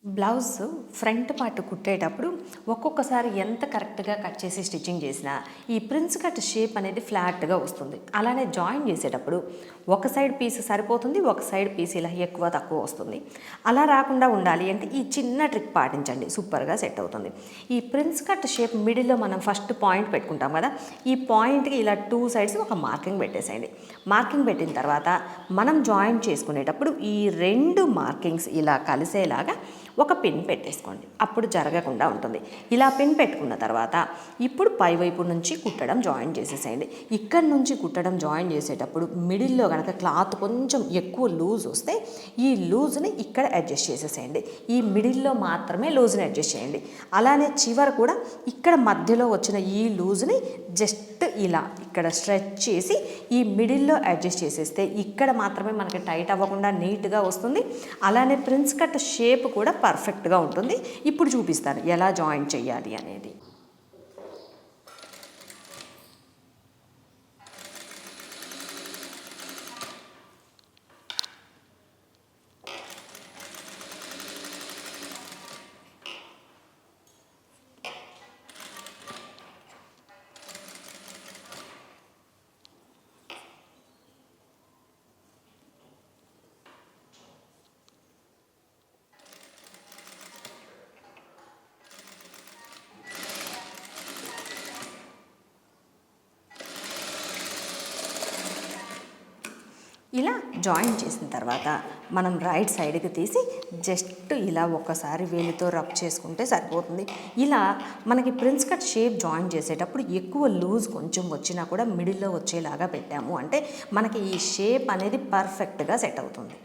Blouse front part కుట్టేటప్పుడు ఒక్కొక్కసారి ఎంత కరెక్ట్గా కట్ చేసి స్టిచ్చింగ్ చేసినా ఈ ప్రిన్స్ కట్ షేప్ అనేది ఫ్లాట్గా వస్తుంది. అలానే జాయిన్ చేసేటప్పుడు ఒక సైడ్ పీస్ సరిపోతుంది, ఒక సైడ్ పీస్ ఇలా ఎక్కువ తక్కువ వస్తుంది. అలా రాకుండా ఉండాలి అంటే ఈ చిన్న ట్రిక్ పాటించండి, సూపర్గా సెట్ అవుతుంది. ఈ ప్రిన్స్ కట్ షేప్ మిడిల్లో మనం ఫస్ట్ పాయింట్ పెట్టుకుంటాం కదా, ఈ పాయింట్కి ఇలా 2 సైడ్స్ ఒక మార్కింగ్ పెట్టేసేయండి. మార్కింగ్ పెట్టిన తర్వాత మనం జాయిన్ చేసుకునేటప్పుడు ఈ 2 మార్కింగ్స్ ఇలా కలిసేలాగా ఒక పిన్ పెట్టేసుకోండి, అప్పుడు జరగకుండా ఉంటుంది. ఇలా పిన్ పెట్టుకున్న తర్వాత ఇప్పుడు పైవైపు నుంచి కుట్టడం జాయిన్ చేసేసేయండి. ఇక్కడ నుంచి కుట్టడం జాయిన్ చేసేటప్పుడు మిడిల్లో కనుక క్లాత్ కొంచెం ఎక్కువ లూజ్ వస్తే ఈ లూజ్ని ఇక్కడ అడ్జస్ట్ చేసేసేయండి. ఈ మిడిల్లో మాత్రమే లూజ్ని అడ్జస్ట్ చేయండి. అలానే చివర కూడా ఇక్కడ మధ్యలో వచ్చిన ఈ లూజ్ని జస్ట్ ఇలా ఇక్కడ స్ట్రెచ్ చేసి ఈ మిడిల్లో అడ్జస్ట్ చేసేస్తే ఇక్కడ మాత్రమే మనకి టైట్ అవ్వకుండా నీట్గా వస్తుంది. అలానే ప్రిన్స్ కట్ షేప్ కూడా పర్ఫెక్ట్గా ఉంటుంది. ఇప్పుడు చూపిస్తాను ఎలా జాయిన్ చేయాలి అనేది. ఇలా జాయిన్ చేసిన తర్వాత మనం రైట్ సైడ్కి తీసి జస్ట్ ఇలా ఒక్కసారి వేలితో రబ్ చేసుకుంటే సరిపోతుంది. ఇలా మనకి ప్రిన్స్ కట్ షేప్ జాయిన్ చేసేటప్పుడు ఎక్కువ లూజ్ కొంచెం వచ్చినా కూడా మిడిల్లో వచ్చేలాగా పెట్టాము అంటే మనకి ఈ షేప్ అనేది పర్ఫెక్ట్గా సెట్ అవుతుంది.